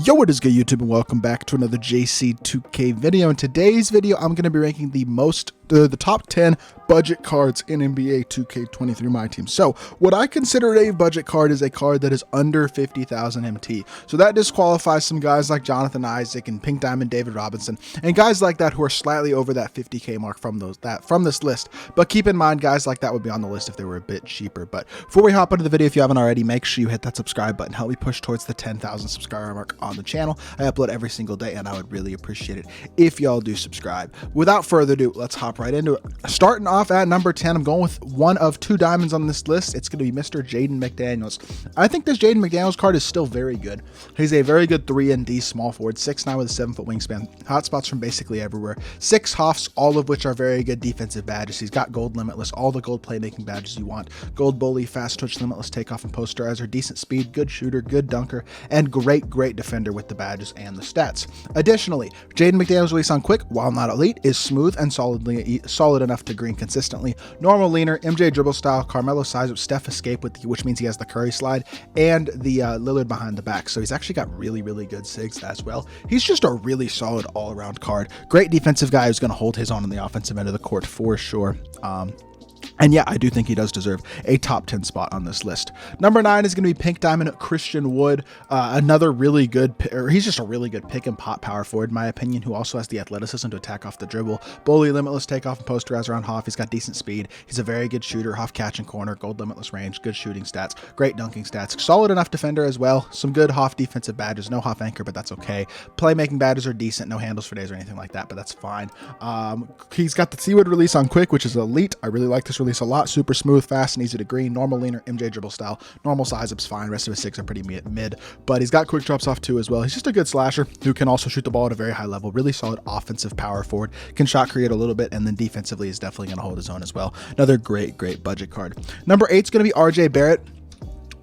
Yo, what is good YouTube, and welcome back to another JC2K video. In today's video, I'm going to be ranking the top 10 budget cards in NBA 2K23 MyTEAM. So what I consider a budget card is a card that is under 50,000 MT. So that disqualifies some guys like Jonathan Isaac and Pink Diamond David Robinson and guys like that who are slightly over that 50k mark from this list. But keep in mind, guys like that would be on the list if they were a bit cheaper. But before we hop into the video, if you haven't already, make sure you hit that subscribe button. Help me push towards the 10,000 subscriber mark on the channel. I upload every single day, and I would really appreciate it if y'all do subscribe. Without further ado, let's hop right into it. Starting off at number 10, I'm going with one of two diamonds on this list. It's going to be Mr. Jaden McDaniels. I think this Jaden McDaniels card is still very good. He's a very good 3-and-D small forward, 6'9" with a 7-foot wingspan, hotspots from basically everywhere, 6 Hoffs, all of which are very good defensive badges. He's got gold limitless, all the gold playmaking badges you want, gold bully, fast twitch, limitless takeoff, and posterizer, decent speed, good shooter, good dunker, and great defender with the badges and the stats. Additionally, Jaden McDaniels' release on quick, while not elite, is smooth and solid enough to green consistently. Normal leaner, MJ dribble style, Carmelo size with Steph escape, which means he has the Curry slide and the Lillard behind the back. So he's actually got really good SIGs as well. He's just a really solid all-around card. Great defensive guy who's going to hold his own on the offensive end of the court for sure. And yeah, I do think he does deserve a top 10 spot on this list. Number 9 is going to be Pink Diamond Christian Wood, another really good, he's just a really good pick and pop power forward, in my opinion, who also has the athleticism to attack off the dribble, bully, limitless takeoff, and posterizer on Hoff. He's got decent speed. He's a very good shooter, Hoff catch and corner, gold limitless range, good shooting stats, great dunking stats, solid enough defender as well. Some good Hoff defensive badges, no Hoff anchor, but that's okay. Playmaking badges are decent, no handles for days or anything like that, but that's fine. He's got the Seawood release on quick, which is elite. I really like this release a lot. Super smooth, fast, and easy to green. Normal leaner, MJ dribble style. Normal size up's fine. Rest of his 6 are pretty mid, but he's got quick drops off too as well. He's just a good slasher who can also shoot the ball at a very high level. Really solid offensive power forward. Can shot create a little bit, and then defensively is definitely going to hold his own as well. Another great budget card. Number 8 is going to be RJ Barrett.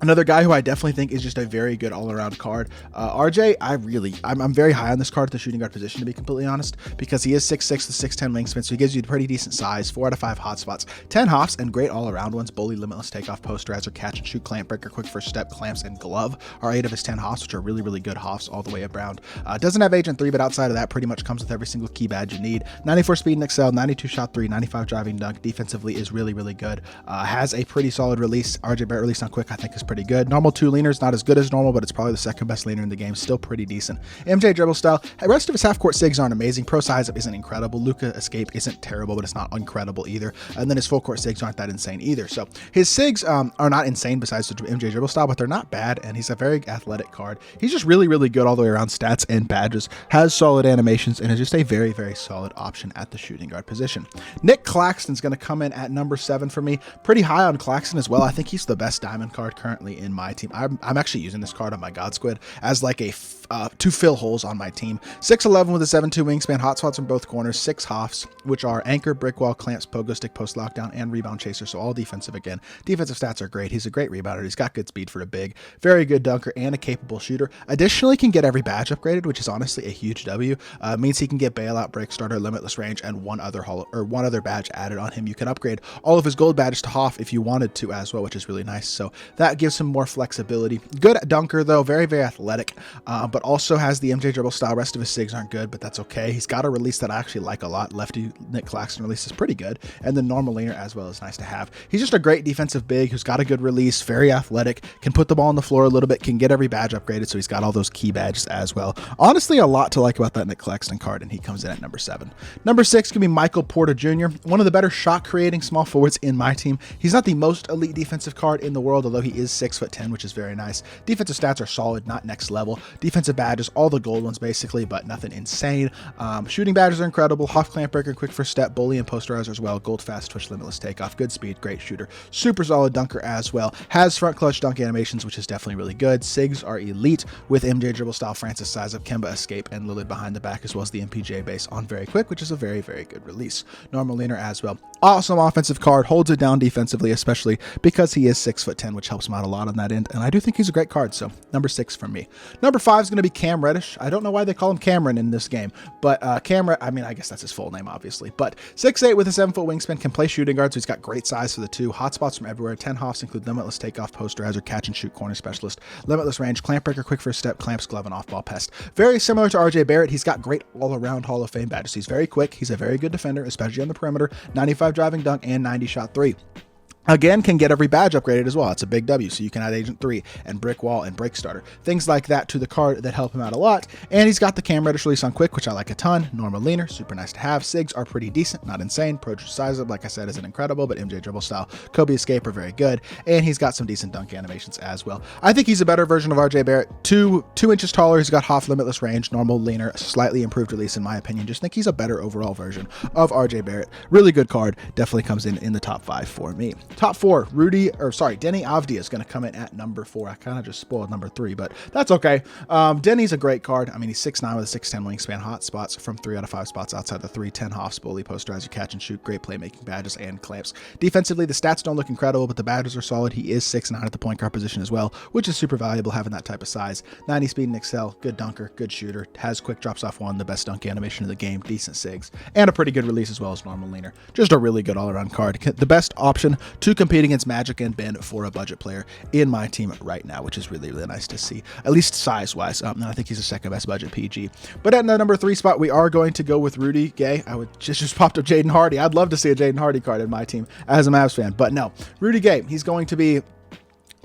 Another guy who I definitely think is just a very good all-around card. RJ, I'm very high on this card at the shooting guard position, to be completely honest, because he is 6'6" with 6'10" wingspan, so he gives you pretty decent size, 4 out of 5 hotspots, 10 Hoffs, and great all-around ones. Bully, limitless takeoff, posterizer, catch and shoot, clamp breaker, quick first step, clamps, and glove are 8 of his 10 Hoffs, which are really good Hoffs all the way around. Doesn't have Agent 3, but outside of that, pretty much comes with every single key badge you need. 94 speed and excel, 92 shot 3, 95 driving dunk. Defensively is really good. Has a pretty solid release. RJ Barrett release on quick, I think, is pretty good. Normal 2 leaners, not as good as normal, but it's probably the second best leaner in the game. Still pretty decent. MJ dribble style. The rest of his half-court SIGs aren't amazing. Pro size up isn't incredible. Luka escape isn't terrible, but it's not incredible either. And then his full-court SIGs aren't that insane either. So his SIGs are not insane besides the MJ dribble style, but they're not bad, and he's a very athletic card. He's just really good all the way around, stats and badges. Has solid animations, and is just a very solid option at the shooting guard position. Nick Claxton's going to come in at number 7 for me. Pretty high on Claxton as well. I think he's the best diamond card currently in my team. I'm actually using this card on my God Squid as like a to fill holes on my team. 6'11" with a 7'2" wingspan, hotspots from both corners, 6 Hoffs, which are anchor, brick wall, clamps, pogo stick, post lockdown, and rebound chaser. So all defensive again. Defensive stats are great. He's a great rebounder. He's got good speed for a big, very good dunker, and a capable shooter. Additionally, can get every badge upgraded, which is honestly a huge W. Means he can get bailout, break starter, limitless range, and one other badge added on him. You can upgrade all of his gold badges to Hoff if you wanted to as well, which is really nice. So that gives him more flexibility. Good dunker though, very athletic, but also has the MJ dribble style. Rest of his SIGs aren't good, but that's okay. He's got a release that I actually like a lot. Lefty Nick Claxton release is pretty good, and the normal leaner as well is nice to have. He's just a great defensive big who's got a good release, very athletic, can put the ball on the floor a little bit, can get every badge upgraded, so he's got all those key badges as well. Honestly, a lot to like about that Nick Claxton card, and he comes in at number 7. Number 6 can be Michael Porter Jr., one of the better shot creating small forwards in my team. He's not the most elite defensive card in the world, although he is 6'10", which is very nice. Defensive stats are solid, not next level. Defensive badges, all the gold ones basically, but nothing insane. Shooting badges are incredible. Hoff, clamp breaker, quick first step, bully, and posterizer as well. Gold, fast twitch, limitless takeoff, good speed, great shooter. Super solid dunker as well. Has front clutch dunk animations, which is definitely really good. SIGs are elite with MJ dribble style, Francis size up, Kemba escape, and Lillard behind the back, as well as the MPJ base on very quick, which is a very good release. Normal leaner as well. Awesome offensive card, holds it down defensively, especially because he is 6'10", which helps him out out a lot on that end, and I do think he's a great card, so number 6 from me. Number 5 is going to be Cam Reddish. I don't know why they call him Cameron in this game, but I mean, I guess that's his full name, obviously, but 6'8" with a 7-foot wingspan, can play shooting guard, so he's got great size for the 2, hot spots from everywhere, 10 hops include limitless takeoff, posterizer, catch and shoot, corner specialist, limitless range, clamp breaker, quick first step, clamps, glove, and off-ball pest. Very similar to RJ Barrett, he's got great all-around Hall of Fame badges. He's very quick, he's a very good defender, especially on the perimeter, 95 driving dunk, and 90 shot 3. Again, can get every badge upgraded as well. It's a big W, so you can add Agent 3 and Brick Wall and Break Starter. Things like that to the card that help him out a lot. And he's got the Cam Reddish release on quick, which I like a ton. Normal leaner, super nice to have. SIGs are pretty decent, not insane. Pro size up, like I said, isn't incredible, but MJ dribble style, Kobe escape are very good. And he's got some decent dunk animations as well. I think he's a better version of RJ Barrett. 2 inches taller, he's got half limitless range, normal leaner, slightly improved release in my opinion. Just think he's a better overall version of RJ Barrett. Really good card. Definitely comes in the top 5 for me. Top 4, Denny Awodi is going to come in at number 4. I kind of just spoiled number 3, but that's okay. Denny's a great card. I mean, he's 6'9" with a 6'10" wingspan, hot spots from 3 out of 5 spots outside the 3, 10 hops, bully, posterizer, catch and shoot, great playmaking badges and clamps. Defensively, the stats don't look incredible, but the badges are solid. He is 6'9" at the point guard position as well, which is super valuable having that type of size. 90 speed and excel, good dunker, good shooter, has quick drops off 1, the best dunk animation of the game, decent SIGs, and a pretty good release as well as normal leaner. Just a really good all-around card. The best option to compete against Magic and Ben for a budget player in my team right now, which is really, really nice to see, at least size-wise. And I think he's the second best budget PG. But at the number 3 spot, we are going to go with Rudy Gay. I would just popped up Jaden Hardy. I'd love to see a Jaden Hardy card in my team as a Mavs fan, but no. Rudy Gay, he's going to be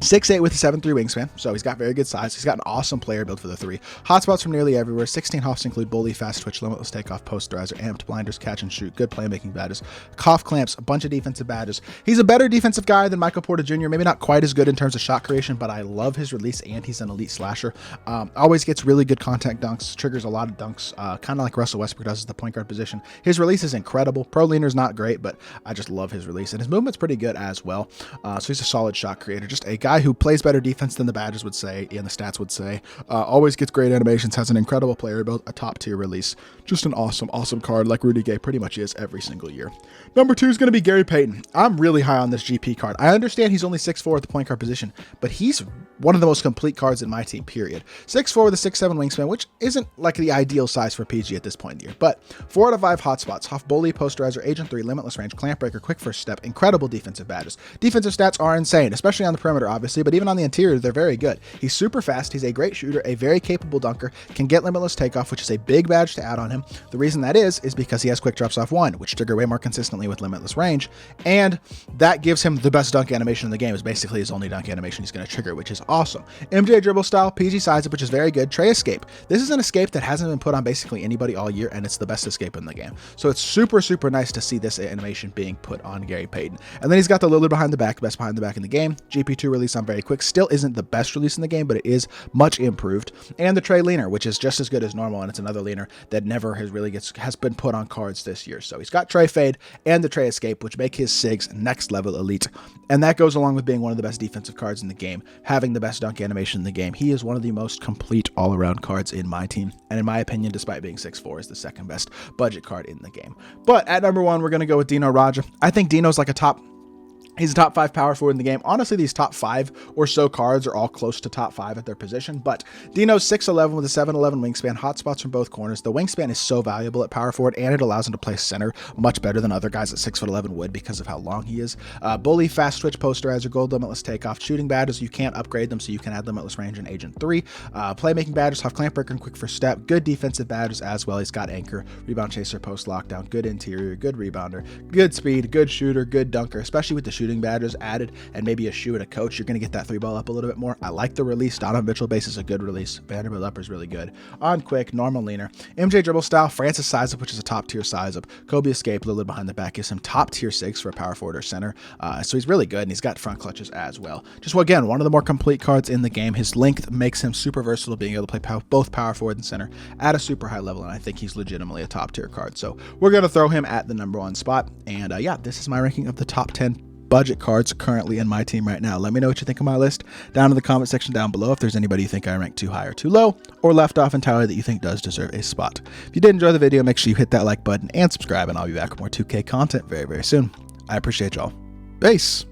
6'8" with a 7'3" wingspan, so he's got very good size. He's got an awesome player build for the 3. Hotspots from nearly everywhere. 16 hops include bully, fast twitch, limitless takeoff, posterizer, amped, blinders, catch and shoot, good playmaking badges, cough clamps, a bunch of defensive badges. He's a better defensive guy than Michael Porter Jr. Maybe not quite as good in terms of shot creation, but I love his release, and he's an elite slasher. Always gets really good contact dunks, triggers a lot of dunks, kind of like Russell Westbrook does at the point guard position. His release is incredible. Pro leaner's not great, but I just love his release, and his movement's pretty good as well. So he's a solid shot creator, just a guy who plays better defense than the badges would say and the stats would say. Always gets great animations, has an incredible player build, a top tier release. Just an awesome card like Rudy Gay pretty much is every single year. Number 2 is going to be Gary Payton. I'm really high on this GP card. I understand he's only 6'4" at the point guard position, but he's one of the most complete cards in my team, period. 6'4" with a 6'7" wingspan, which isn't like the ideal size for PG at this point in the year, but 4 out of 5 hotspots, Huff, bully, posterizer, agent 3, limitless range, clamp breaker, quick first step, incredible defensive badges. Defensive stats are insane, especially on the perimeter, obviously, but even on the interior, they're very good. He's super fast. He's a great shooter, a very capable dunker, can get limitless takeoff, which is a big badge to add on him. The reason that is because he has quick drops off 1, which trigger way more consistently with limitless range, and that gives him the best dunk animation in the game. Is basically his only dunk animation he's going to trigger, which is awesome. MJ dribble style, PG size up, which is very good. Trey escape. This is an escape that hasn't been put on basically anybody all year, and it's the best escape in the game. So it's super nice to see this animation being put on Gary Payton. And then he's got the Lillard behind the back, best behind the back in the game. GP2 release on very quick. Still isn't the best release in the game, but it is much improved. And the Trey leaner, which is just as good as normal, and it's another leaner that never has been put on cards this year. So he's got Trey fade and the Trey escape, which make his SIGs next level elite. And that goes along with being one of the best defensive cards in the game, having the best dunk animation in the game. He is one of the most complete all-around cards in my team, and in my opinion, despite being 6'4", is the second best budget card in the game. But at number 1, we're going to go with Dino Roger. I think Dino's like he's a top 5 power forward in the game. Honestly, these top 5 or so cards are all close to top 5 at their position, but Dino's 6'11" with a 7'11" wingspan, hotspots from both corners. The wingspan is so valuable at power forward, and it allows him to play center much better than other guys at 6'11" would because of how long he is. Bully, fast twitch, posterizer, gold, limitless takeoff, shooting badges. You can't upgrade them, so you can add limitless range and agent 3. Playmaking badges, have clamp breaker and quick first step. Good defensive badges as well. He's got anchor, rebound chaser, post lockdown, good interior, good rebounder, good speed, good shooter, good dunker, especially with the shooting badges added and maybe a shoe at a coach. You're going to get that 3-ball up a little bit more. I like the release. Donovan Mitchell base is a good release. Vanderbilt upper is really good. On quick, normal leaner. MJ dribble style, Francis size up, which is a top tier size up. Kobe escape, Lillard behind the back gives him top tier 6 for a power forward or center. So he's really good, and he's got front clutches as well. Just again, one of the more complete cards in the game. His length makes him super versatile, being able to play both power forward and center at a super high level, and I think he's legitimately a top tier card. So we're going to throw him at the number 1 spot. And yeah, this is my ranking of the top 10 budget cards currently in my team right now. Let me know what you think of my list down in the comment section down below. If there's anybody you think I ranked too high or too low, or left off entirely that you think does deserve a spot. If you did enjoy the video, make sure you hit that like button and subscribe, and I'll be back with more 2K content very soon. I appreciate y'all. Peace.